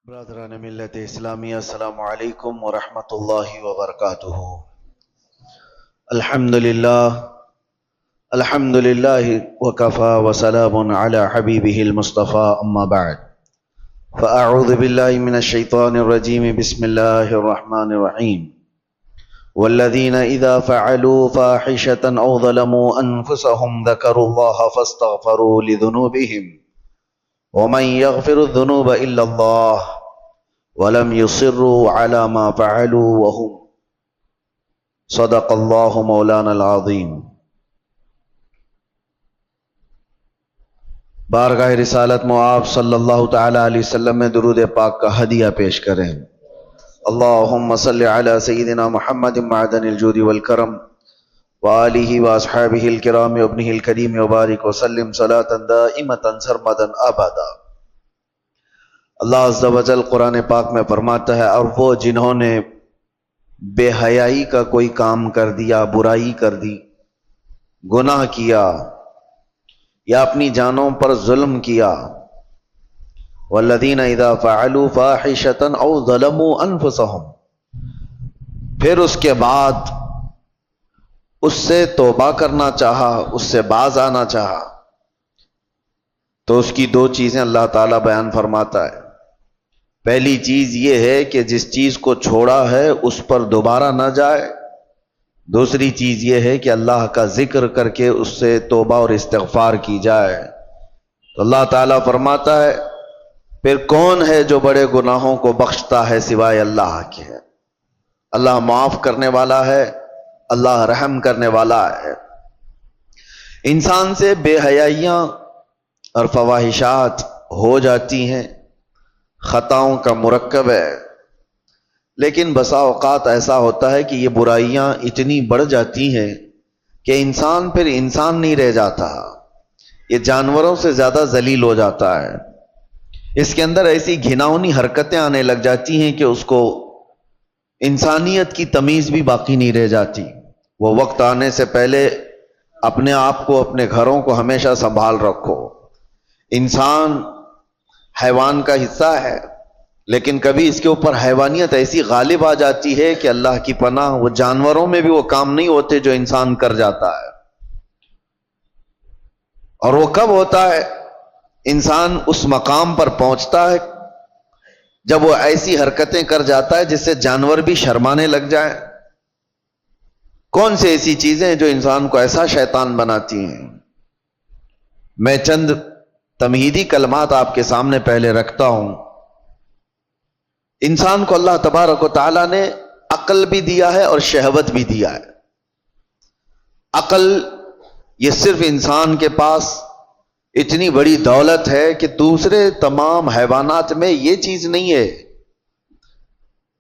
برادران ملت اسلامی، السلام علیکم ورحمۃ اللہ وبرکاتہ۔ الحمدللہ وکفى وسلام علی حبیبہ المصطفى، اما بعد فاعوذ باللہ من الشیطان الرجیم، بسم اللہ الرحمن الرحیم۔ والذین اذا فعلوا فاحشة او ظلموا انفسهم ذکروا اللہ فاستغفروا لذنوبہم ومن يغفر الذنوب الا اللہ ولم يصروا على ما فعلوا وهم صدق اللہ مولانا العظیم۔ بارگاہ رسالت معاب صلی اللہ تعالی علیہ وسلم میں درود پاک کا ہدیہ پیش کریں۔ اللہم صلی علی سیدنا محمد معدن الجود والکرم وآلہ واصحابہ الکرام وابنہ الکریم وبارک وسلم صلاة دائمة سرمدا ابدا۔ اللہ عز و جل قرآن پاک میں فرماتا ہے، اور وہ جنہوں نے بے حیائی کا کوئی کام کر دیا، برائی کر دی، گناہ کیا یا اپنی جانوں پر ظلم کیا، والذین اذا فعلوا فاحشة او ظلموا انفسهم، پھر اس کے بعد اس سے توبہ کرنا چاہا، اس سے باز آنا چاہا، تو اس کی دو چیزیں اللہ تعالیٰ بیان فرماتا ہے۔ پہلی چیز یہ ہے کہ جس چیز کو چھوڑا ہے اس پر دوبارہ نہ جائے۔ دوسری چیز یہ ہے کہ اللہ کا ذکر کر کے اس سے توبہ اور استغفار کی جائے۔ تو اللہ تعالیٰ فرماتا ہے، پھر کون ہے جو بڑے گناہوں کو بخشتا ہے سوائے اللہ کے؟ اللہ معاف کرنے والا ہے، اللہ رحم کرنے والا ہے۔ انسان سے بے حیائیاں اور فواحشات ہو جاتی ہیں، خطاؤں کا مرکب ہے، لیکن بسا اوقات ایسا ہوتا ہے کہ یہ برائیاں اتنی بڑھ جاتی ہیں کہ انسان پھر انسان نہیں رہ جاتا، یہ جانوروں سے زیادہ ذلیل ہو جاتا ہے۔ اس کے اندر ایسی گھناؤنی حرکتیں آنے لگ جاتی ہیں کہ اس کو انسانیت کی تمیز بھی باقی نہیں رہ جاتی۔ وہ وقت آنے سے پہلے اپنے آپ کو، اپنے گھروں کو ہمیشہ سنبھال رکھو۔ انسان حیوان کا حصہ ہے، لیکن کبھی اس کے اوپر حیوانیت ایسی غالب آ جاتی ہے کہ اللہ کی پناہ، وہ جانوروں میں بھی وہ کام نہیں ہوتے جو انسان کر جاتا ہے۔ اور وہ کب ہوتا ہے؟ انسان اس مقام پر پہنچتا ہے جب وہ ایسی حرکتیں کر جاتا ہے جس سے جانور بھی شرمانے لگ جائیں۔ کون سی ایسی چیزیں جو انسان کو ایسا شیطان بناتی ہیں؟ میں چند تمہیدی کلمات آپ کے سامنے پہلے رکھتا ہوں۔ انسان کو اللہ تبارک و تعالیٰ نے عقل بھی دیا ہے اور شہوت بھی دیا ہے۔ عقل یہ صرف انسان کے پاس اتنی بڑی دولت ہے کہ دوسرے تمام حیوانات میں یہ چیز نہیں ہے۔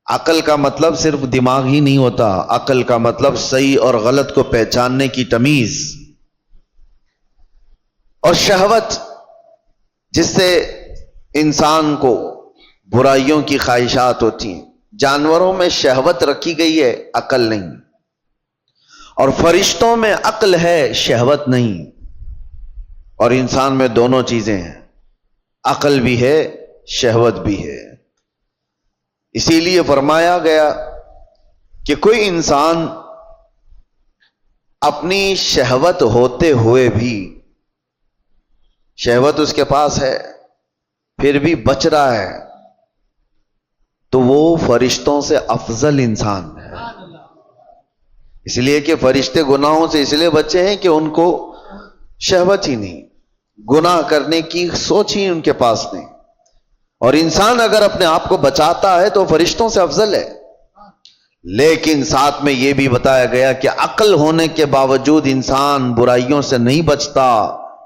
عقل کا مطلب صرف دماغ ہی نہیں ہوتا، عقل کا مطلب صحیح اور غلط کو پہچاننے کی تمیز، اور شہوت جس سے انسان کو برائیوں کی خواہشات ہوتی ہیں۔ جانوروں میں شہوت رکھی گئی ہے، عقل نہیں، اور فرشتوں میں عقل ہے، شہوت نہیں، اور انسان میں دونوں چیزیں ہیں، عقل بھی ہے، شہوت بھی ہے۔ اسی لیے فرمایا گیا کہ کوئی انسان اپنی شہوت ہوتے ہوئے بھی، شہوت اس کے پاس ہے پھر بھی بچ رہا ہے، تو وہ فرشتوں سے افضل انسان ہے۔ اس لیے کہ فرشتے گناہوں سے اس لیے بچے ہیں کہ ان کو شہوت ہی نہیں، گناہ کرنے کی سوچ ہی ان کے پاس نہیں۔ اور انسان اگر اپنے آپ کو بچاتا ہے تو فرشتوں سے افضل ہے۔ لیکن ساتھ میں یہ بھی بتایا گیا کہ عقل ہونے کے باوجود انسان برائیوں سے نہیں بچتا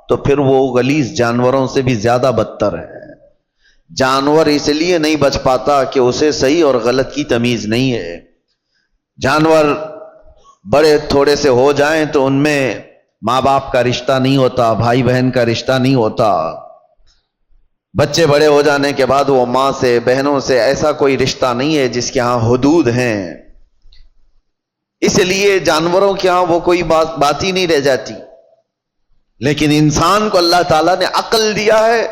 تو پھر وہ غلیظ جانوروں سے بھی زیادہ بدتر ہے۔ جانور اس لیے نہیں بچ پاتا کہ اسے صحیح اور غلط کی تمیز نہیں ہے۔ جانور بڑے تھوڑے سے ہو جائیں تو ان میں ماں باپ کا رشتہ نہیں ہوتا، بھائی بہن کا رشتہ نہیں ہوتا۔ بچے بڑے ہو جانے کے بعد وہ ماں سے، بہنوں سے ایسا کوئی رشتہ نہیں ہے جس کے ہاں حدود ہیں۔ اس لیے جانوروں کے ہاں وہ کوئی بات ہی نہیں رہ جاتی۔ لیکن انسان کو اللہ تعالیٰ نے عقل دیا ہے،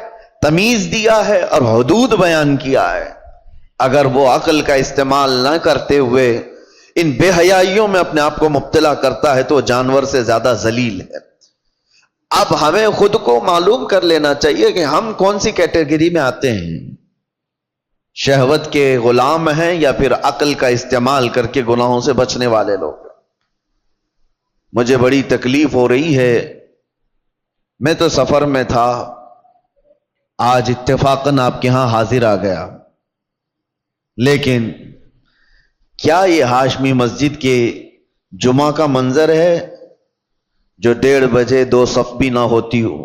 تمیز دیا ہے اور حدود بیان کیا ہے۔ اگر وہ عقل کا استعمال نہ کرتے ہوئے ان بے حیائیوں میں اپنے آپ کو مبتلا کرتا ہے تو وہ جانور سے زیادہ ذلیل ہے۔ اب ہمیں خود کو معلوم کر لینا چاہیے کہ ہم کون سی کیٹیگری میں آتے ہیں، شہوت کے غلام ہیں یا پھر عقل کا استعمال کر کے گناہوں سے بچنے والے لوگ۔ مجھے بڑی تکلیف ہو رہی ہے، میں تو سفر میں تھا، آج اتفاقاً آپ کے ہاں حاضر آ گیا، لیکن کیا یہ ہاشمی مسجد کے جمعہ کا منظر ہے جو 1:30 بجے 2 صف بھی نہ ہوتی ہو؟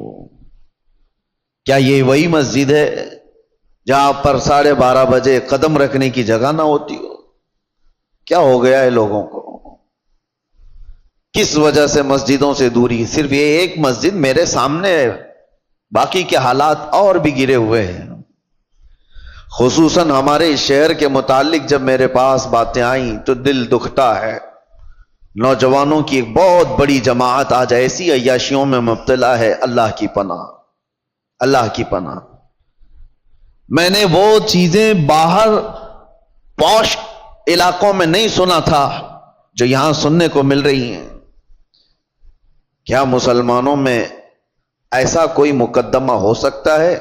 کیا یہ وہی مسجد ہے جہاں پر 12:30 بجے قدم رکھنے کی جگہ نہ ہوتی ہو؟ کیا ہو گیا ہے لوگوں کو؟ کس وجہ سے مسجدوں سے دوری؟ صرف یہ ایک مسجد میرے سامنے ہے، باقی کے حالات اور بھی گرے ہوئے ہیں۔ خصوصاً ہمارے اس شہر کے متعلق جب میرے پاس باتیں آئیں تو دل دکھتا ہے۔ نوجوانوں کی ایک بہت بڑی جماعت آج ایسی عیاشیوں میں مبتلا ہے، اللہ کی پناہ، اللہ کی پناہ۔ میں نے وہ چیزیں باہر پوش علاقوں میں نہیں سنا تھا جو یہاں سننے کو مل رہی ہیں۔ کیا مسلمانوں میں ایسا کوئی مقدمہ ہو سکتا ہے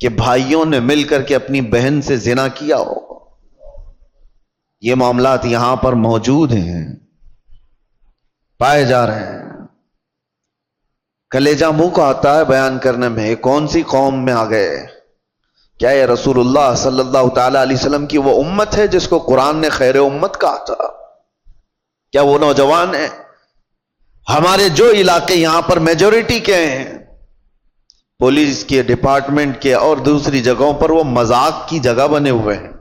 کہ بھائیوں نے مل کر کے اپنی بہن سے زنا کیا ہو؟ یہ معاملات یہاں پر موجود ہیں، پائے جا رہے ہیں۔ کلیجہ منہ کو آتا ہے بیان کرنے میں، یہ کون سی قوم میں آ گئے؟ کیا یہ رسول اللہ صلی اللہ تعالی علیہ وسلم کی وہ امت ہے جس کو قرآن نے خیر امت کہا تھا؟ کیا وہ نوجوان ہیں؟ ہمارے جو علاقے یہاں پر میجورٹی کے ہیں، پولیس کے ڈپارٹمنٹ کے اور دوسری جگہوں پر وہ مذاق کی جگہ بنے ہوئے ہیں۔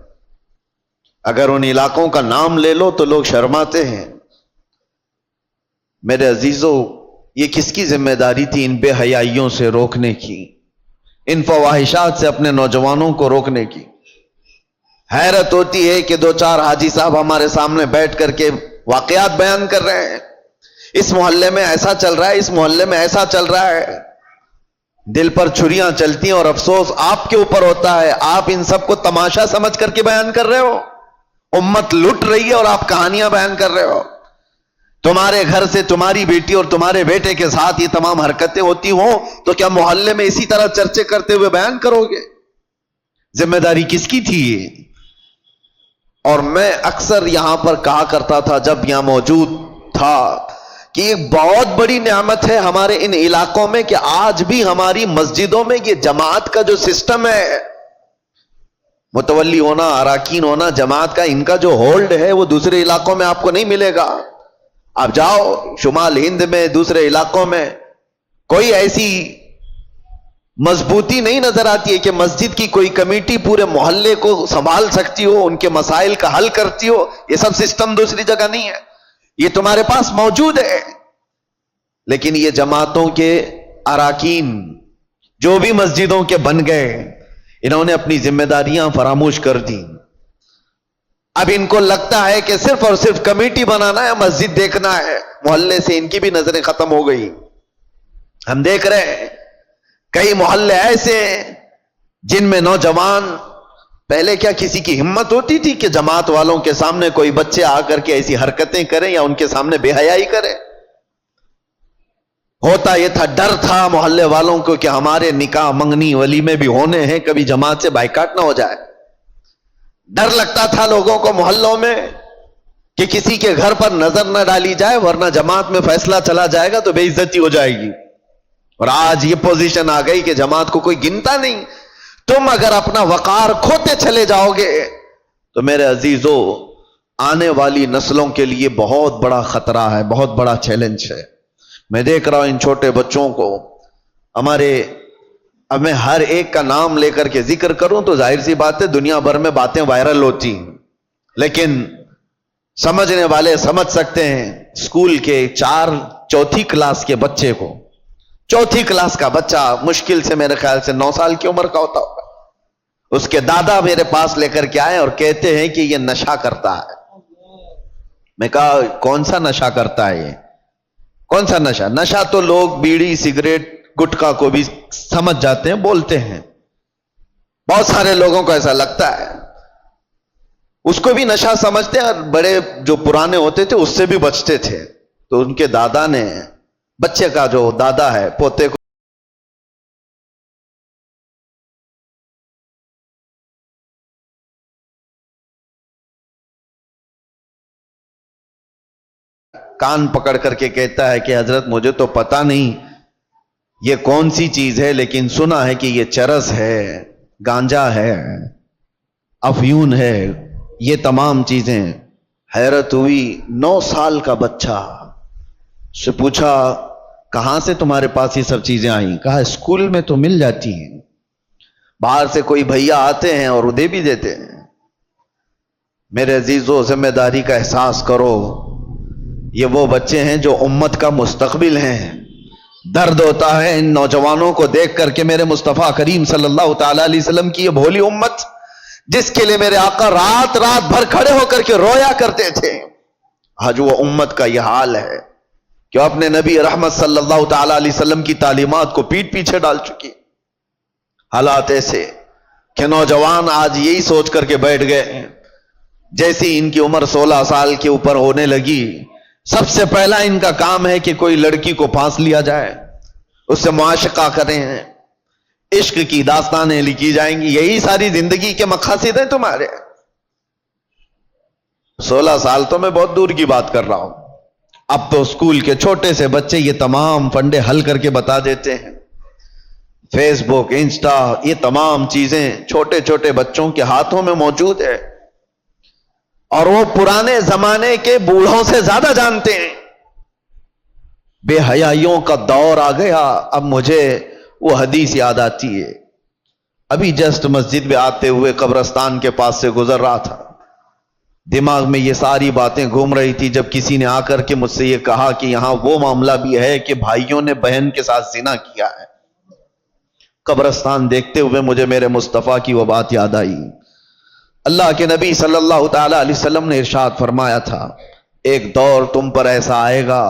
اگر ان علاقوں کا نام لے لو تو لوگ شرماتے ہیں۔ میرے عزیزوں، یہ کس کی ذمہ داری تھی ان بے حیائیوں سے روکنے کی، ان فواہشات سے اپنے نوجوانوں کو روکنے کی؟ حیرت ہوتی ہے کہ 2-4 حاجی صاحب ہمارے سامنے بیٹھ کر کے واقعات بیان کر رہے ہیں، اس محلے میں ایسا چل رہا ہے، اس محلے میں ایسا چل رہا ہے۔ دل پر چھریاں چلتی ہیں اور افسوس آپ کے اوپر ہوتا ہے، آپ ان سب کو تماشا سمجھ کر کے بیان کر رہے ہو۔ امت لٹ رہی ہے اور آپ کہانیاں بیان کر رہے ہو۔ تمہارے گھر سے تمہاری بیٹی اور تمہارے بیٹے کے ساتھ یہ تمام حرکتیں ہوتی ہوں تو کیا محلے میں اسی طرح چرچے کرتے ہوئے بیان کرو گے؟ ذمہ داری کس کی تھی یہ؟ اور میں اکثر یہاں پر کہا کرتا تھا جب یہاں موجود تھا کہ ایک بہت بڑی نعمت ہے ہمارے ان علاقوں میں کہ آج بھی ہماری مسجدوں میں یہ جماعت کا جو سسٹم ہے، متولی ہونا، اراکین ہونا، جماعت کا، ان کا جو ہولڈ ہے وہ دوسرے علاقوں میں آپ کو نہیں ملے گا۔ آپ جاؤ شمال ہند میں، دوسرے علاقوں میں، کوئی ایسی مضبوطی نہیں نظر آتی ہے کہ مسجد کی کوئی کمیٹی پورے محلے کو سنبھال سکتی ہو، ان کے مسائل کا حل کرتی ہو۔ یہ سب سسٹم دوسری جگہ نہیں ہے، یہ تمہارے پاس موجود ہے۔ لیکن یہ جماعتوں کے اراکین جو بھی مسجدوں کے بن گئے، انہوں نے اپنی ذمہ داریاں فراموش کر دی۔ اب ان کو لگتا ہے کہ صرف اور صرف کمیٹی بنانا ہے، مسجد دیکھنا ہے، محلے سے ان کی بھی نظریں ختم ہو گئی۔ ہم دیکھ رہے ہیں کئی محلے ایسے ہیں جن میں نوجوان، پہلے کیا کسی کی ہمت ہوتی تھی کہ جماعت والوں کے سامنے کوئی بچے آ کر کے ایسی حرکتیں کریں یا ان کے سامنے بے حیائی کریں؟ ہوتا یہ تھا، ڈر تھا محلے والوں کو کہ ہمارے نکاح منگنی ولیمے بھی ہونے ہیں، کبھی جماعت سے بائیکاٹ نہ ہو جائے۔ ڈر لگتا تھا لوگوں کو محلوں میں کہ کسی کے گھر پر نظر نہ ڈالی جائے ورنہ جماعت میں فیصلہ چلا جائے گا تو بے عزتی ہو جائے گی۔ اور آج یہ پوزیشن آ گئی کہ جماعت کو کوئی گنتا نہیں۔ تم اگر اپنا وقار کھوتے چلے جاؤ گے تو میرے عزیزو، آنے والی نسلوں کے لیے بہت بڑا خطرہ ہے، بہت بڑا چیلنج ہے۔ میں دیکھ رہا ہوں ان چھوٹے بچوں کو، ہمارے، اب میں ہر ایک کا نام لے کر کے ذکر کروں تو ظاہر سی بات ہے دنیا بھر میں باتیں وائرل ہوتی ہیں، لیکن سمجھنے والے سمجھ سکتے ہیں۔ اسکول کے 4 کلاس کے بچے کو، 4 کلاس کا بچہ مشکل سے میرے خیال سے 9 سال کی عمر کا ہوتا ہوگا، اس کے دادا میرے پاس لے کر کے آئے اور کہتے ہیں کہ یہ نشہ کرتا ہے۔ میں کہا کون سا نشہ کرتا ہے؟ یہ کون سا نشہ؟ نشہ تو لوگ بیڑی، سگریٹ، گٹکا کو بھی سمجھ جاتے ہیں، بولتے ہیں، بہت سارے لوگوں کو ایسا لگتا ہے۔ اس کو بھی نشہ سمجھتے اور بڑے جو پرانے ہوتے تھے اس سے بھی بچتے تھے. تو ان کے دادا نے بچے کا جو دادا ہے پوتے کو کان پکڑ کر کے کہتا ہے کہ حضرت مجھے تو پتا نہیں یہ کون سی چیز ہے، لیکن سنا ہے کہ یہ چرس ہے، گانجا ہے، افیون ہے، یہ تمام چیزیں. حیرت ہوئی. 9 سال کا بچہ سے پوچھا کہاں سے تمہارے پاس یہ سب چیزیں آئیں؟ کہا اسکول میں تو مل جاتی ہیں، باہر سے کوئی بھیا آتے ہیں اور دے بھی دیتے ہیں. میرے عزیزو ذمہ داری کا احساس کرو. یہ وہ بچے ہیں جو امت کا مستقبل ہیں. درد ہوتا ہے ان نوجوانوں کو دیکھ کر کے میرے مصطفیٰ کریم صلی اللہ تعالی علیہ وسلم کی یہ بھولی امت جس کے لیے میرے آقا رات رات بھر کھڑے ہو کر کے رویا کرتے تھے، آج وہ امت کا یہ حال ہے کہ اپنے نبی رحمت صلی اللہ تعالی علیہ وسلم کی تعلیمات کو پیٹ پیچھے ڈال چکی. حالات ایسے کہ نوجوان آج یہی سوچ کر کے بیٹھ گئے ہیں جیسی ان کی عمر 16 سال کے اوپر ہونے لگی سب سے پہلا ان کا کام ہے کہ کوئی لڑکی کو پھانس لیا جائے، اس سے معاشقہ کریں، عشق کی داستانیں لکھی جائیں گی. یہی ساری زندگی کے مقاصد ہیں تمہارے. 16 سال تو میں بہت دور کی بات کر رہا ہوں، اب تو اسکول کے چھوٹے سے بچے یہ تمام فنڈے حل کر کے بتا دیتے ہیں. فیس بک، انسٹا، یہ تمام چیزیں چھوٹے چھوٹے بچوں کے ہاتھوں میں موجود ہے اور وہ پرانے زمانے کے بوڑھوں سے زیادہ جانتے ہیں. بے حیائیوں کا دور آ گیا. اب مجھے وہ حدیث یاد آتی ہے، ابھی جسٹ مسجد میں آتے ہوئے قبرستان کے پاس سے گزر رہا تھا، دماغ میں یہ ساری باتیں گھوم رہی تھی جب کسی نے آ کر کے مجھ سے یہ کہا کہ یہاں وہ معاملہ بھی ہے کہ بھائیوں نے بہن کے ساتھ زنا کیا ہے. قبرستان دیکھتے ہوئے مجھے میرے مصطفیٰ کی وہ بات یاد آئی. اللہ کے نبی صلی اللہ تعالی علیہ وسلم نے ارشاد فرمایا تھا ایک دور تم پر ایسا آئے گا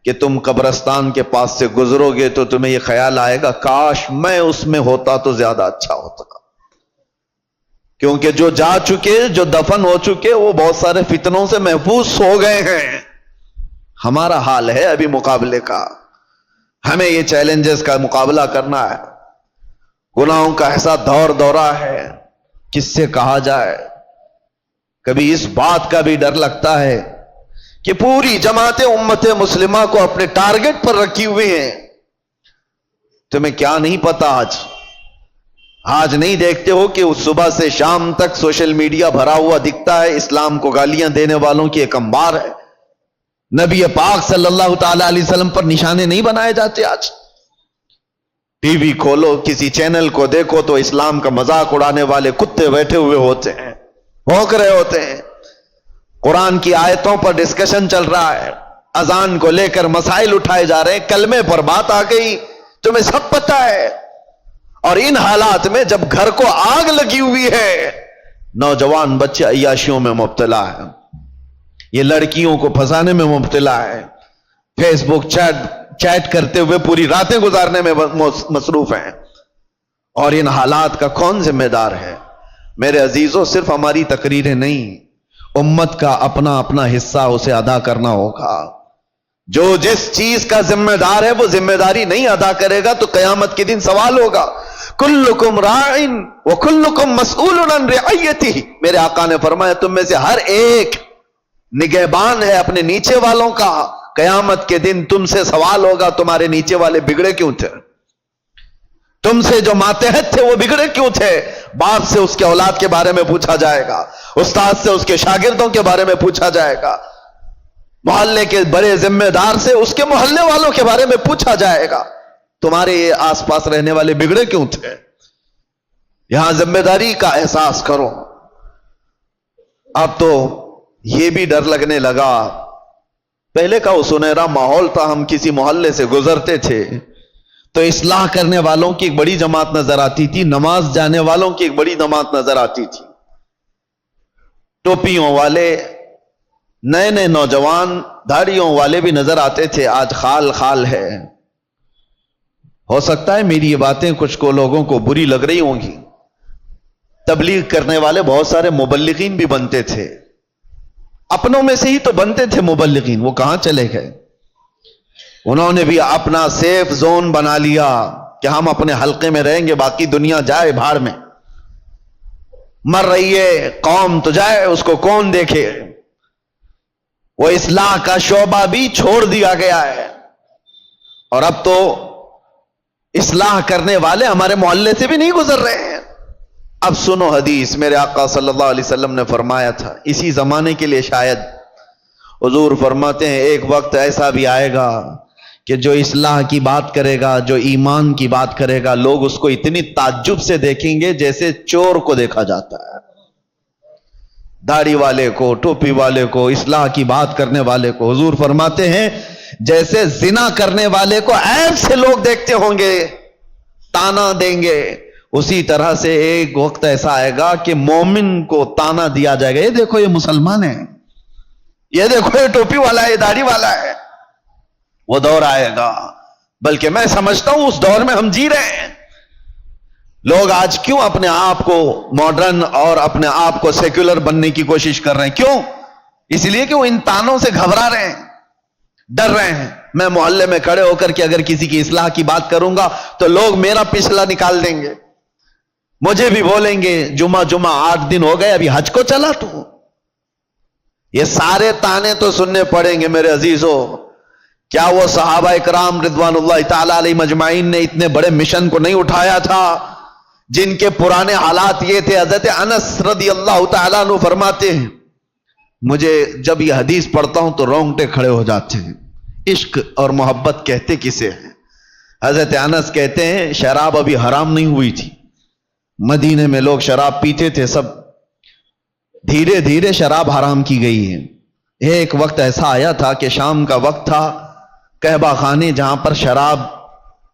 کہ تم قبرستان کے پاس سے گزرو گے تو تمہیں یہ خیال آئے گا کاش میں اس میں ہوتا تو زیادہ اچھا ہوتا، کیونکہ جو جا چکے، جو دفن ہو چکے، وہ بہت سارے فتنوں سے محفوظ ہو گئے ہیں. ہمارا حال ہے ابھی مقابلے کا. ہمیں یہ چیلنجز کا مقابلہ کرنا ہے. گناہوں کا ایسا دور دورہ ہے، کس سے کہا جائے. کبھی اس بات کا بھی ڈر لگتا ہے کہ پوری جماعت امت مسلمہ کو اپنے ٹارگٹ پر رکھی ہوئی ہیں. تمہیں کیا نہیں پتا، آج نہیں دیکھتے ہو کہ اس صبح سے شام تک سوشل میڈیا بھرا ہوا دکھتا ہے، اسلام کو گالیاں دینے والوں کی ایک انبار ہے. نبی پاک صلی اللہ تعالی علیہ وسلم پر نشانے نہیں بنائے جاتے. آج ٹی وی کھولو، کسی چینل کو دیکھو تو اسلام کا مذاق اڑانے والے کتے بیٹھے ہوئے ہوتے ہیں، بھونک رہے ہوتے ہیں. قرآن کی آیتوں پر ڈسکشن چل رہا ہے، اذان کو لے کر مسائل اٹھائے جا رہے ہیں، کلمے پر بات آ گئی، تمہیں سب پتا ہے. اور ان حالات میں جب گھر کو آگ لگی ہوئی ہے، نوجوان بچے عیاشیوں میں مبتلا ہے، یہ لڑکیوں کو پھنسانے میں مبتلا ہے، فیس بک چیٹ کرتے ہوئے پوری راتیں گزارنے میں مصروف ہیں. اور ان حالات کا کون ذمہ دار ہے؟ میرے عزیزوں صرف ہماری تقریریں نہیں، امت کا اپنا اپنا حصہ اسے ادا کرنا ہوگا. جو جس چیز کا ذمہ دار ہے وہ ذمہ داری نہیں ادا کرے گا تو قیامت کے دن سوال ہوگا. کلکم راعٍ وکلکم مسئول عن رعیتہ. میرے آقا نے فرمایا تم میں سے ہر ایک نگہبان ہے اپنے نیچے والوں کا. قیامت کے دن تم سے سوال ہوگا تمہارے نیچے والے بگڑے کیوں تھے، تم سے جو ماتحت تھے وہ بگڑے کیوں تھے. باپ سے اس کے اولاد کے بارے میں پوچھا جائے گا، استاد سے اس کے شاگردوں کے بارے میں پوچھا جائے گا، محلے کے بڑے ذمہ دار سے اس کے محلے والوں کے بارے میں پوچھا جائے گا تمہارے یہ آس پاس رہنے والے بگڑے کیوں تھے. یہاں ذمہ داری کا احساس کرو. اب تو یہ بھی ڈر لگنے لگا، پہلے کا وہ سنہرا ماحول تھا، ہم کسی محلے سے گزرتے تھے تو اصلاح کرنے والوں کی ایک بڑی جماعت نظر آتی تھی، نماز جانے والوں کی ایک بڑی جماعت نظر آتی تھی، ٹوپیوں والے، نئے نئے نوجوان داڑھیوں والے بھی نظر آتے تھے. آج خال خال ہے. ہو سکتا ہے میری یہ باتیں کچھ کو لوگوں کو بری لگ رہی ہوں گی، تبلیغ کرنے والے بہت سارے مبلغین بھی بنتے تھے، اپنوں میں سے ہی تو بنتے تھے مبلغین، وہ کہاں چلے گئے؟ انہوں نے بھی اپنا سیف زون بنا لیا کہ ہم اپنے حلقے میں رہیں گے، باقی دنیا جائے بھاڑ میں، مر رہی ہے قوم تو جائے، اس کو کون دیکھے۔ وہ اصلاح کا شعبہ بھی چھوڑ دیا گیا ہے، اور اب تو اصلاح کرنے والے ہمارے محلے سے بھی نہیں گزر رہے ہیں۔ اب سنو حدیث، میرے آقا صلی اللہ علیہ وسلم نے فرمایا تھا، اسی زمانے کے لیے شاید، حضور فرماتے ہیں ایک وقت ایسا بھی آئے گا کہ جو اصلاح کی بات کرے گا، جو ایمان کی بات کرے گا، لوگ اس کو اتنی تعجب سے دیکھیں گے جیسے چور کو دیکھا جاتا ہے۔ داڑھی والے کو، ٹوپی والے کو، اصلاح کی بات کرنے والے کو، حضور فرماتے ہیں جیسے زنا کرنے والے کو عیب سے لوگ دیکھتے ہوں گے، تانا دیں گے، اسی طرح سے ایک وقت ایسا آئے گا کہ مومن کو تانا دیا جائے گا، یہ دیکھو یہ مسلمان ہے، یہ دیکھو یہ ٹوپی والا ہے، یہ داڑھی والا ہے۔ وہ دور آئے گا، بلکہ میں سمجھتا ہوں اس دور میں ہم جی رہے ہیں۔ لوگ آج کیوں اپنے آپ کو ماڈرن اور اپنے آپ کو سیکولر بننے کی کوشش کر رہے ہیں؟ کیوں؟ اس لیے کہ وہ ان تانوں سے گھبرا رہے ہیں، ڈر رہے ہیں۔ میں محلے میں کھڑے ہو کر کے اگر کسی کی اصلاح کی بات کروں گا تو لوگ میرا پچھلا نکال دیں گے، مجھے بھی بولیں گے جمعہ 8 دن ہو گئے ابھی حج کو چلا تو۔ یہ سارے تانے تو سننے پڑیں گے میرے عزیزوں۔ کیا وہ صحابہ اکرام رضوان اللہ تعالی علیہ مجمعین نے اتنے بڑے مشن کو نہیں اٹھایا تھا جن کے پرانے حالات یہ تھے؟ حضرت انس رضی اللہ تعالیٰ عنہ فرماتے ہیں مجھے جب یہ حدیث پڑھتا ہوں تو رونگٹے کھڑے ہو جاتے ہیں۔ عشق اور محبت کہتے کسے ہیں؟ حضرت انس کہتے ہیں شراب ابھی حرام نہیں ہوئی تھی، مدینے میں لوگ شراب پیتے تھے، سب دھیرے دھیرے شراب حرام کی گئی ہے۔ ایک وقت ایسا آیا تھا کہ شام کا وقت تھا، قہبہ خانے جہاں پر شراب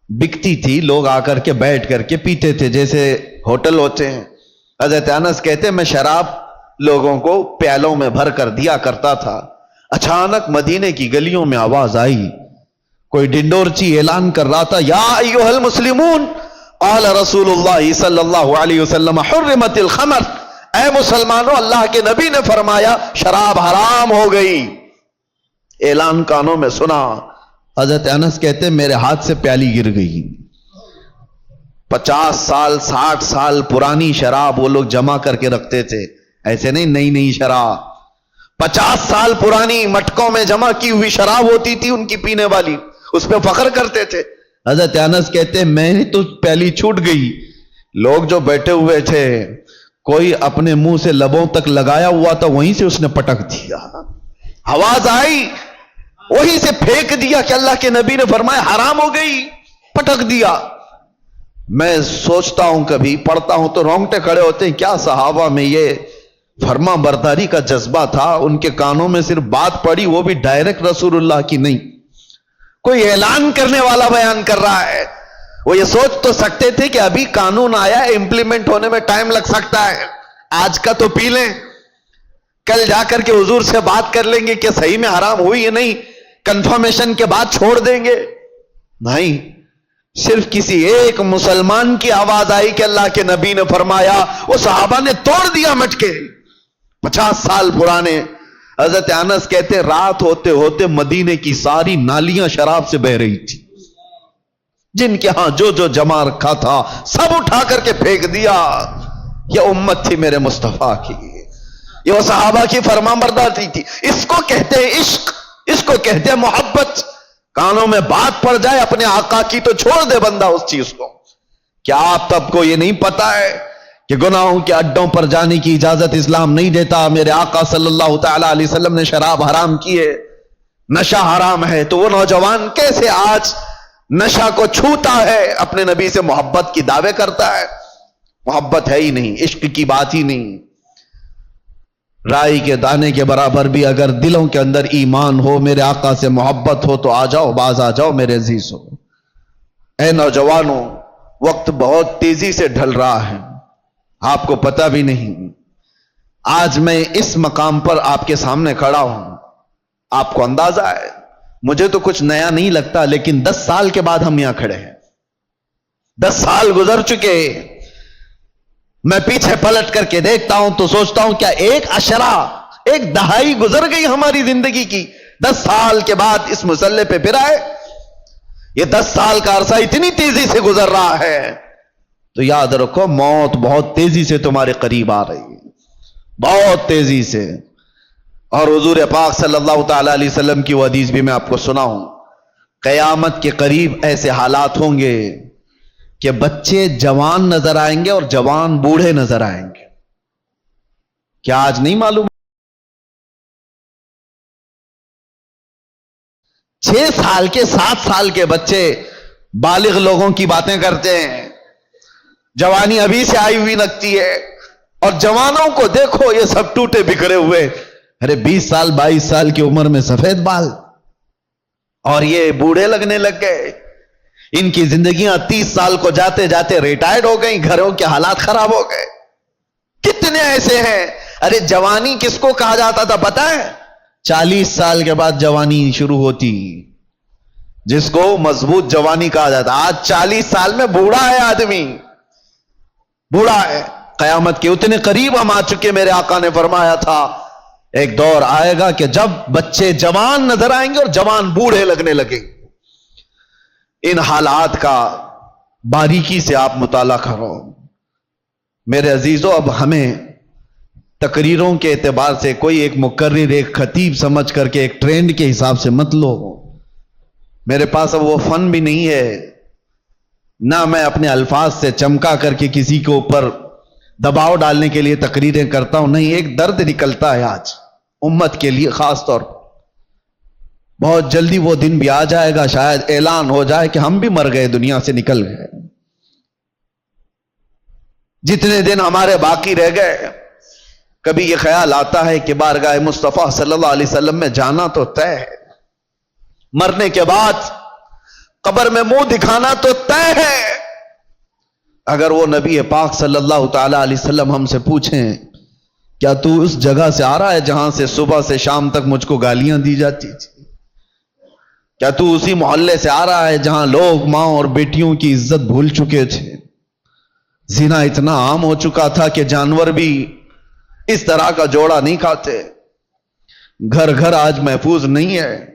بکتی تھی لوگ آ کر کے بیٹھ کر کے پیتے تھے جیسے ہوٹل ہوتے ہیں۔ حضرت انس کہتے میں شراب لوگوں کو پیالوں میں بھر کر دیا کرتا تھا۔ اچانک مدینے کی گلیوں میں آواز آئی، کوئی ڈنڈورچی اعلان کر رہا تھا، یا ایھا المسلمون قال رسول اللہ صلی اللہ علیہ وسلم حرمت الخمر، اے مسلمانوں اللہ کے نبی نے فرمایا شراب حرام ہو گئی۔ اعلان کانوں میں سنا، حضرت انس کہتے میرے ہاتھ سے پیالی گر گئی۔ 50 سال 60 سال پرانی شراب وہ لوگ جمع کر کے رکھتے تھے، ایسے نہیں نئی نئی شراب، 50 سال پرانی مٹکوں میں جمع کی ہوئی شراب ہوتی تھی ان کی پینے والی، اس پہ فخر کرتے تھے۔ حضرت انس کہتے میں نے تو پیالی چھوٹ گئی، لوگ جو بیٹھے ہوئے تھے کوئی اپنے منہ سے لبوں تک لگایا ہوا تھا وہیں سے اس نے پٹک دیا، آواز آئی وہیں سے پھینک دیا کہ اللہ کے نبی نے فرمایا حرام ہو گئی، پٹک دیا۔ میں سوچتا ہوں کبھی پڑھتا ہوں تو رونگٹے کھڑے ہوتے ہیں، کیا صحابہ میں یہ فرما برداری کا جذبہ تھا؟ ان کے کانوں میں صرف بات پڑی، وہ بھی ڈائریکٹ رسول اللہ کی نہیں، کوئی اعلان کرنے والا بیان کر رہا ہے۔ وہ یہ سوچ تو سکتے تھے کہ ابھی قانون آیا ہے، امپلیمنٹ ہونے میں ٹائم لگ سکتا ہے، آج کا تو پی لیں، کل جا کر کے حضور سے بات کر لیں گے کہ صحیح میں حرام ہوئی یا نہیں، کنفرمیشن کے بعد چھوڑ دیں گے۔ نہیں، صرف کسی ایک مسلمان کی آواز آئی کہ اللہ کے نبی نے فرمایا، وہ صحابہ نے توڑ دیا مٹکے، 50 سال پرانے۔ حضرت انس کہتے رات ہوتے ہوتے مدینے کی ساری نالیاں شراب سے بہ رہی تھی، جن کے ہاں جو جو جمع رکھا تھا سب اٹھا کر کے پھینک دیا۔ یہ امت تھی میرے مصطفیٰ کی، یہ وہ صحابہ کی فرمانبرداری تھی۔ اس کو کہتے ہیں عشق، اس کو کہتے ہیں محبت۔ کانوں میں بات پڑ جائے اپنے آقا کی تو چھوڑ دے بندہ اس چیز کو۔ کیا آپ تب کو یہ نہیں پتا ہے کہ گناہوں کے اڈوں پر جانے کی اجازت اسلام نہیں دیتا؟ میرے آقا صلی اللہ تعالی علیہ وسلم نے شراب حرام کی ہے، نشہ حرام ہے، تو وہ نوجوان کیسے آج نشہ کو چھوتا ہے، اپنے نبی سے محبت کی دعوے کرتا ہے؟ محبت ہے ہی نہیں، عشق کی بات ہی نہیں۔ رائی کے دانے کے برابر بھی اگر دلوں کے اندر ایمان ہو، میرے آقا سے محبت ہو تو آ جاؤ، باز آ جاؤ میرے عزیز ہو۔ اے نوجوانوں، وقت بہت تیزی سے ڈھل رہا ہے، آپ کو پتہ بھی نہیں۔ آج میں اس مقام پر آپ کے سامنے کھڑا ہوں، آپ کو اندازہ ہے مجھے تو کچھ نیا نہیں لگتا، لیکن 10 سال کے بعد ہم یہاں کھڑے ہیں، 10 سال گزر چکے۔ میں پیچھے پلٹ کر کے دیکھتا ہوں تو سوچتا ہوں کیا ایک عشرہ، ایک دہائی گزر گئی ہماری زندگی کی، 10 سال کے بعد اس مسئلے پہ پھر آئے. یہ 10 سال کا عرصہ اتنی تیزی سے گزر رہا ہے تو یاد رکھو موت بہت تیزی سے تمہارے قریب آ رہی ہے، بہت تیزی سے. اور حضور پاک صلی اللہ تعالی علیہ وسلم کی وہ حدیث بھی میں آپ کو سناؤں، قیامت کے قریب ایسے حالات ہوں گے کہ بچے جوان نظر آئیں گے اور جوان بوڑھے نظر آئیں گے. کیا آج نہیں معلوم؟ 6 سال کے 7 سال کے بچے بالغ لوگوں کی باتیں کرتے ہیں، جوانی ابھی سے آئی ہوئی لگتی ہے، اور جوانوں کو دیکھو یہ سب ٹوٹے بکھرے ہوئے، ارے 20 سال 22 سال کی عمر میں سفید بال، اور یہ بوڑھے لگنے لگ گئے. ان کی زندگیاں 30 سال کو جاتے جاتے ریٹائرڈ ہو گئیں، گھروں کے حالات خراب ہو گئے. کتنے ایسے ہیں. ارے جوانی کس کو کہا جاتا تھا پتہ ہے؟ 40 سال کے بعد جوانی شروع ہوتی، جس کو مضبوط جوانی کہا جاتا. آج 40 سال میں بوڑھا ہے آدمی، بوڑھا ہے. قیامت کے اتنے قریب ہم آ چکے. میرے آقا نے فرمایا تھا ایک دور آئے گا کہ جب بچے جوان نظر آئیں گے اور جوان بوڑھے لگنے لگیں گے. ان حالات کا باریکی سے آپ مطالعہ کرو میرے عزیزو. اب ہمیں تقریروں کے اعتبار سے کوئی ایک مقرر، ایک خطیب سمجھ کر کے ایک ٹرینڈ کے حساب سے مت لو. میرے پاس اب وہ فن بھی نہیں ہے، نہ میں اپنے الفاظ سے چمکا کر کے کسی کے اوپر دباؤ ڈالنے کے لیے تقریریں کرتا ہوں. نہیں، ایک درد نکلتا ہے آج امت کے لیے خاص طور پر. بہت جلدی وہ دن بھی آ جائے گا، شاید اعلان ہو جائے کہ ہم بھی مر گئے، دنیا سے نکل گئے. جتنے دن ہمارے باقی رہ گئے کبھی یہ خیال آتا ہے کہ بارگاہ مصطفیٰ صلی اللہ علیہ وسلم میں جانا تو طے ہے، مرنے کے بعد قبر میں منہ دکھانا تو طے ہے. اگر وہ نبی پاک صلی اللہ تعالی علیہ وسلم ہم سے پوچھیں کیا تو اس جگہ سے آ رہا ہے جہاں سے صبح سے شام تک مجھ کو گالیاں دی جاتی تھی؟ کیا تو اسی محلے سے آ رہا ہے جہاں لوگ ماں اور بیٹیوں کی عزت بھول چکے تھے؟ زنا اتنا عام ہو چکا تھا کہ جانور بھی اس طرح کا جوڑا نہیں کھاتے. گھر گھر آج محفوظ نہیں ہے.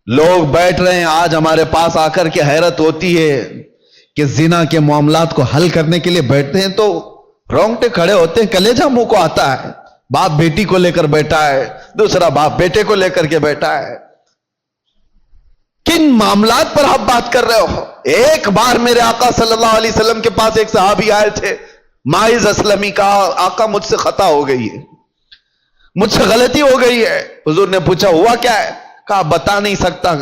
لوگ بیٹھ رہے ہیں آج ہمارے پاس آ کر کے حیرت ہوتی ہے کہ زنا کے معاملات کو حل کرنے کے لیے بیٹھتے ہیں تو رونگٹے کھڑے ہوتے ہیں، کلیجہ منہ کو آتا ہے. باپ بیٹی کو لے کر بیٹھا ہے، دوسرا باپ بیٹے کو لے کر کے بیٹھا ہے. کن معاملات پر آپ بات کر رہے ہو؟ ایک بار میرے آقا صلی اللہ علیہ وسلم کے پاس ایک صحابی آئے تھے، ماعز اسلمی، کہا آقا مجھ سے خطا ہو گئی ہے، مجھ سے غلطی ہو گئی ہے. حضور نے پوچھا ہوا کیا ہے؟ کہا بتا نہیں سکتا،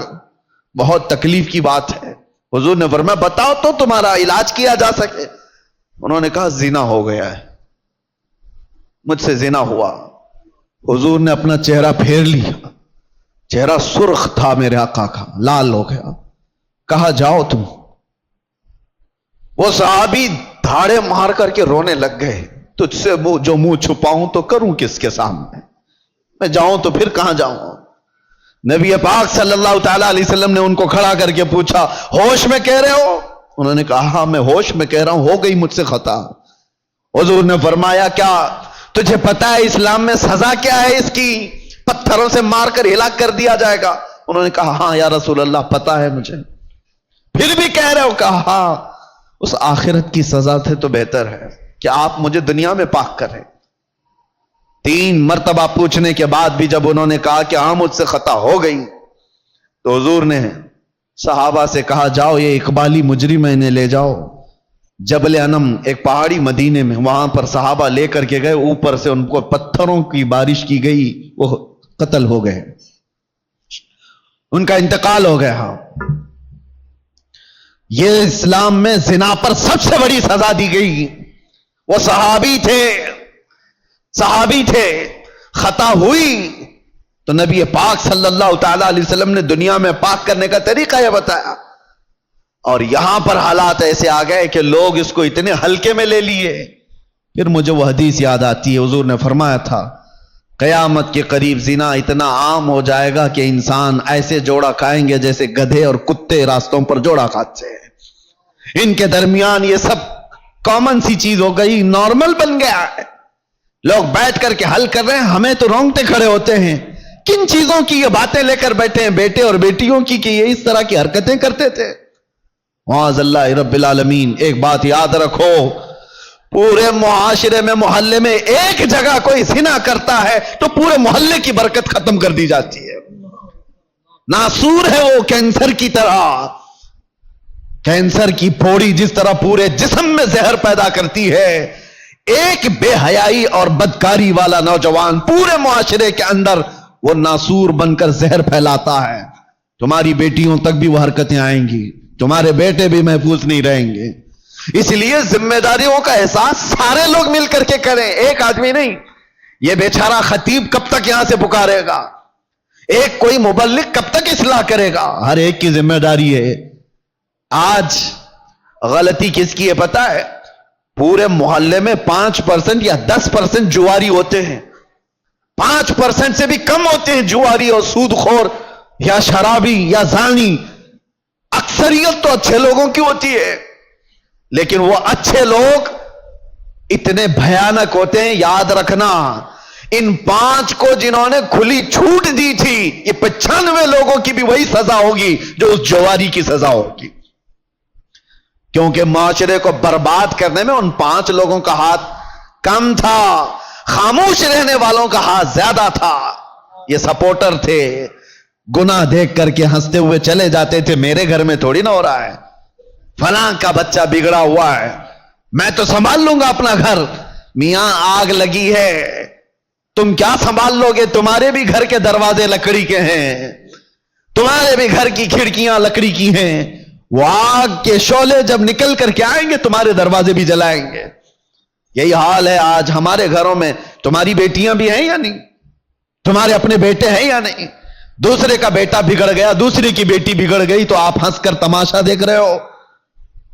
بہت تکلیف کی بات ہے. حضور نے فرمایا بتاؤ تو تمہارا علاج کیا جا سکے. انہوں نے کہا زنا ہو گیا ہے، مجھ سے زنا ہوا. حضور نے اپنا چہرہ پھیر لیا، چہرہ سرخ تھا میرے آقا کا، لال ہو گیا. کہا جاؤ تم. وہ صحابی دھاڑے مار کر کے رونے لگ گئے. تجھ سے جو منہ چھپاؤں تو کروں کس کے سامنے؟ میں جاؤں تو پھر کہاں جاؤں؟ نبی پاک صلی اللہ تعالی علیہ وسلم نے ان کو کھڑا کر کے پوچھا ہوش میں کہہ رہے ہو؟ انہوں نے کہا ہاں میں ہوش میں کہہ رہا ہوں، ہو گئی مجھ سے خطا. حضور نے فرمایا کیا تجھے پتا ہے اسلام میں سزا کیا ہے اس کی؟ پتھروں سے مار کر ہلاک کر دیا جائے گا. انہوں نے کہا ہاں یا رسول اللہ پتا ہے مجھے. پھر بھی کہہ رہے ہو؟ کہا ہاں، اس آخرت کی سزا سے تو بہتر ہے کہ آپ مجھے دنیا میں پاک کریں. 3 مرتبہ پوچھنے کے بعد بھی جب انہوں نے کہا کہ ہاں مجھ سے خطا ہو گئی تو حضور نے صحابہ سے کہا جاؤ یہ اقبالی مجرم انہیں لے جاؤ جبل انم، ایک پہاڑی مدینے میں، وہاں پر صحابہ لے کر کے گئے. اوپر سے ان کو پتھروں کی بارش کی گئی، وہ قتل ہو گئے، ان کا انتقال ہو گیا. یہ اسلام میں زنا پر سب سے بڑی سزا دی گئی. وہ صحابی تھے، خطا ہوئی تو نبی پاک صلی اللہ تعالی علیہ وسلم نے دنیا میں پاک کرنے کا طریقہ یہ بتایا. اور یہاں پر حالات ایسے آ گئے کہ لوگ اس کو اتنے ہلکے میں لے لیے. پھر مجھے وہ حدیث یاد آتی ہے، حضور نے فرمایا تھا قیامت کے قریب زنا اتنا عام ہو جائے گا کہ انسان ایسے جوڑا کھائیں گے جیسے گدھے اور کتے راستوں پر جوڑا کھاتے ہیں. ان کے درمیان یہ سب کامن سی چیز ہو گئی, نارمل بن گیا ہے. لوگ بیٹھ کر کے حل کر رہے ہیں, ہمیں تو رونگٹے کھڑے ہوتے ہیں. کن چیزوں کی یہ باتیں لے کر بیٹھے ہیں بیٹے اور بیٹیوں کی کہ یہ اس طرح کی حرکتیں کرتے تھے. معاذ اللہ رب العالمین. ایک بات یاد رکھو, پورے معاشرے میں محلے میں ایک جگہ کوئی زنا کرتا ہے تو پورے محلے کی برکت ختم کر دی جاتی ہے. ناسور ہے وہ کینسر کی طرح. کینسر کی پھوڑی جس طرح پورے جسم میں زہر پیدا کرتی ہے, ایک بے حیائی اور بدکاری والا نوجوان پورے معاشرے کے اندر وہ ناسور بن کر زہر پھیلاتا ہے. تمہاری بیٹیوں تک بھی وہ حرکتیں آئیں گی, تمہارے بیٹے بھی محفوظ نہیں رہیں گے. اس لیے ذمہ داریوں کا احساس سارے لوگ مل کر کے کریں, ایک آدمی نہیں. یہ بیچارہ خطیب کب تک یہاں سے پکارے گا, ایک کوئی مبلغ کب تک اصلاح کرے گا؟ ہر ایک کی ذمہ داری ہے. آج غلطی کس کی ہے پتا ہے؟ پورے محلے میں 5% یا 10% جواری ہوتے ہیں. 5% سے بھی کم ہوتے ہیں جواری اور سود خور یا شرابی یا زانی. اکثریت تو اچھے لوگوں کی ہوتی ہے, لیکن وہ اچھے لوگ اتنے بھیانک ہوتے ہیں. یاد رکھنا, ان 5 کو جنہوں نے کھلی چھوٹ دی تھی, یہ 95 لوگوں کی بھی وہی سزا ہوگی جو اس جواری کی سزا ہوگی. کیونکہ معاشرے کو برباد کرنے میں ان 5 لوگوں کا ہاتھ کم تھا, خاموش رہنے والوں کا ہاتھ زیادہ تھا. یہ سپورٹر تھے, گناہ دیکھ کر کے ہنستے ہوئے چلے جاتے تھے, میرے گھر میں تھوڑی نہ ہو رہا ہے, فلاں کا بچہ بگڑا ہوا ہے, میں تو سنبھال لوں گا اپنا گھر. میاں آگ لگی ہے, تم کیا سنبھال لو گے؟ تمہارے بھی گھر کے دروازے لکڑی کے ہیں, تمہارے بھی گھر کی کھڑکیاں لکڑی کی ہیں. وہ آگ کے شعلے جب نکل کر کے آئیں گے تمہارے دروازے بھی جلائیں گے. یہی حال ہے آج ہمارے گھروں میں. تمہاری بیٹیاں بھی ہیں یا نہیں؟ تمہارے اپنے بیٹے ہیں یا نہیں؟ دوسرے کا بیٹا بگڑ گیا, دوسرے کی بیٹی بگڑ گئی تو آپ ہنس کر تماشا دیکھ رہے ہو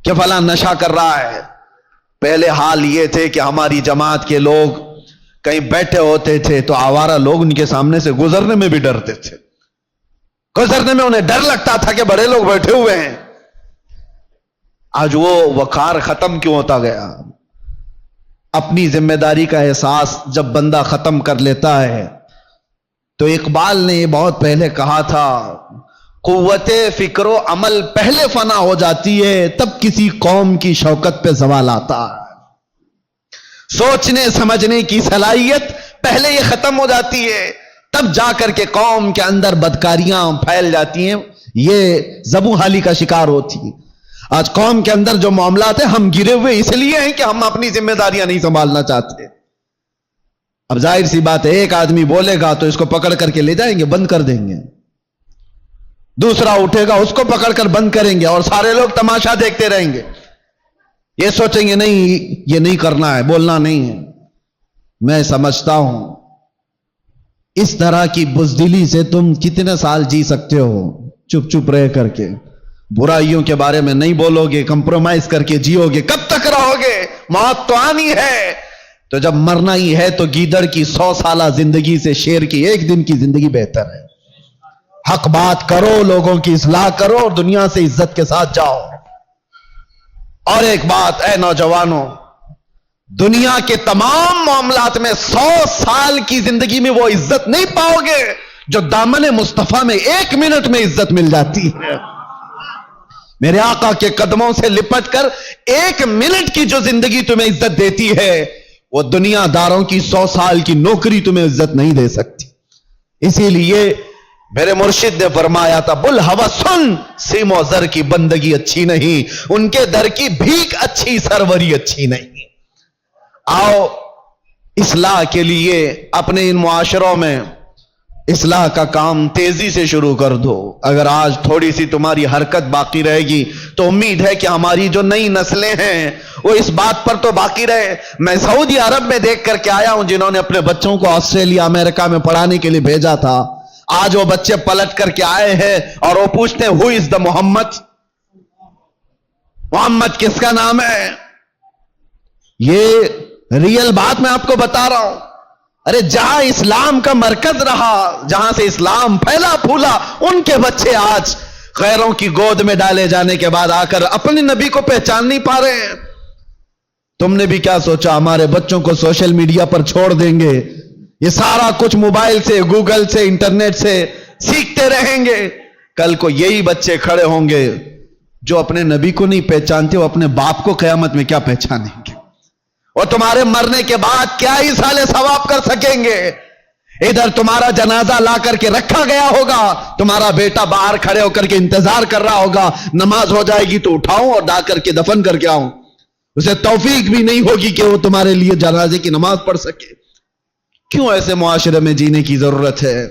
کہ فلاں نشہ کر رہا ہے. پہلے حال یہ تھے کہ ہماری جماعت کے لوگ کہیں بیٹھے ہوتے تھے تو آوارہ لوگ ان کے سامنے سے گزرنے میں بھی ڈرتے تھے. گزرنے میں انہیں ڈر لگتا تھا کہ بڑے لوگ بیٹھے ہوئے ہیں. آج وہ وقار ختم کیوں ہوتا گیا؟ اپنی ذمہ داری کا احساس جب بندہ ختم کر لیتا ہے تو اقبال نے یہ بہت پہلے کہا تھا, قوت فکر و عمل پہلے فنا ہو جاتی ہے تب کسی قوم کی شوکت پہ زوال آتا ہے. سوچنے سمجھنے کی صلاحیت پہلے یہ ختم ہو جاتی ہے تب جا کر کے قوم کے اندر بدکاریاں پھیل جاتی ہیں, یہ زبوں حالی کا شکار ہوتی ہے. آج قوم کے اندر جو معاملات ہیں ہم گرے ہوئے اس لیے ہیں کہ ہم اپنی ذمہ داریاں نہیں سنبھالنا چاہتے. اب ظاہر سی بات ہے, ایک آدمی بولے گا تو اس کو پکڑ کر کے لے جائیں گے, بند کر دیں گے. دوسرا اٹھے گا, اس کو پکڑ کر بند کریں گے اور سارے لوگ تماشا دیکھتے رہیں گے. یہ سوچیں گے نہیں یہ نہیں کرنا ہے, بولنا نہیں ہے. میں سمجھتا ہوں اس طرح کی بزدلی سے تم کتنے سال جی سکتے ہو, چپ چپ رہ کر کے. برائیوں کے بارے میں نہیں بولو گے, کمپرومائز کر کے جیو گے, کب تک رہو گے؟ موت تو آنی ہے. تو جب مرنا ہی ہے تو گیدڑ کی 100 سالہ زندگی سے شیر کی 1 دن کی زندگی بہتر ہے. حق بات کرو, لوگوں کی اصلاح کرو اور دنیا سے عزت کے ساتھ جاؤ. اور ایک بات اے نوجوانوں, دنیا کے تمام معاملات میں 100 سال کی زندگی میں وہ عزت نہیں پاؤ گے جو دامن مصطفیٰ میں 1 منٹ میں عزت مل جاتی ہے. میرے آقا کے قدموں سے لپٹ کر 1 منٹ کی جو زندگی تمہیں عزت دیتی ہے وہ دنیا داروں کی 100 سال کی نوکری تمہیں عزت نہیں دے سکتی. اسی لیے میرے مرشد نے فرمایا تھا, بل ہوا سن سیم و زر کی بندگی اچھی نہیں, ان کے در کی بھیک اچھی سروری اچھی نہیں. آؤ اصلاح کے لیے اپنے ان معاشروں میں اصلاح کا کام تیزی سے شروع کر دو. اگر آج تھوڑی سی تمہاری حرکت باقی رہے گی تو امید ہے کہ ہماری جو نئی نسلیں ہیں وہ اس بات پر تو باقی رہے. میں سعودی عرب میں دیکھ کر کے آیا ہوں جنہوں نے اپنے بچوں کو آسٹریلیا امریکہ میں پڑھانے کے لیے بھیجا تھا. آج وہ بچے پلٹ کر کے آئے ہیں اور وہ پوچھتے ہیں, ہو از دا محمد, محمد کس کا نام ہے؟ یہ ریئل بات میں آپ کو بتا رہا ہوں. ارے جہاں اسلام کا مرکز رہا, جہاں سے اسلام پھیلا پھولا, ان کے بچے آج غیروں کی گود میں ڈالے جانے کے بعد آ کر اپنے نبی کو پہچان نہیں پا رہے ہیں. تم نے بھی کیا سوچا ہمارے بچوں کو سوشل میڈیا پر چھوڑ دیں گے، یہ سارا کچھ موبائل سے، گوگل سے، انٹرنیٹ سے سیکھتے رہیں گے؟ کل کو یہی بچے کھڑے ہوں گے جو اپنے نبی کو نہیں پہچانتے، وہ اپنے باپ کو قیامت میں کیا پہچانیں گے؟ اور تمہارے مرنے کے بعد کیا ہی سالے ثواب کر سکیں گے؟ ادھر تمہارا جنازہ لا کر کے رکھا گیا ہوگا، تمہارا بیٹا باہر کھڑے ہو کر کے انتظار کر رہا ہوگا، نماز ہو جائے گی تو اٹھاؤں اور ڈا کر کے دفن کر کے آؤں، اسے توفیق بھی نہیں ہوگی کہ وہ تمہارے لیے جنازے کی نماز پڑھ سکے۔ کیوں ایسے معاشرے میں جینے کی ضرورت ہے؟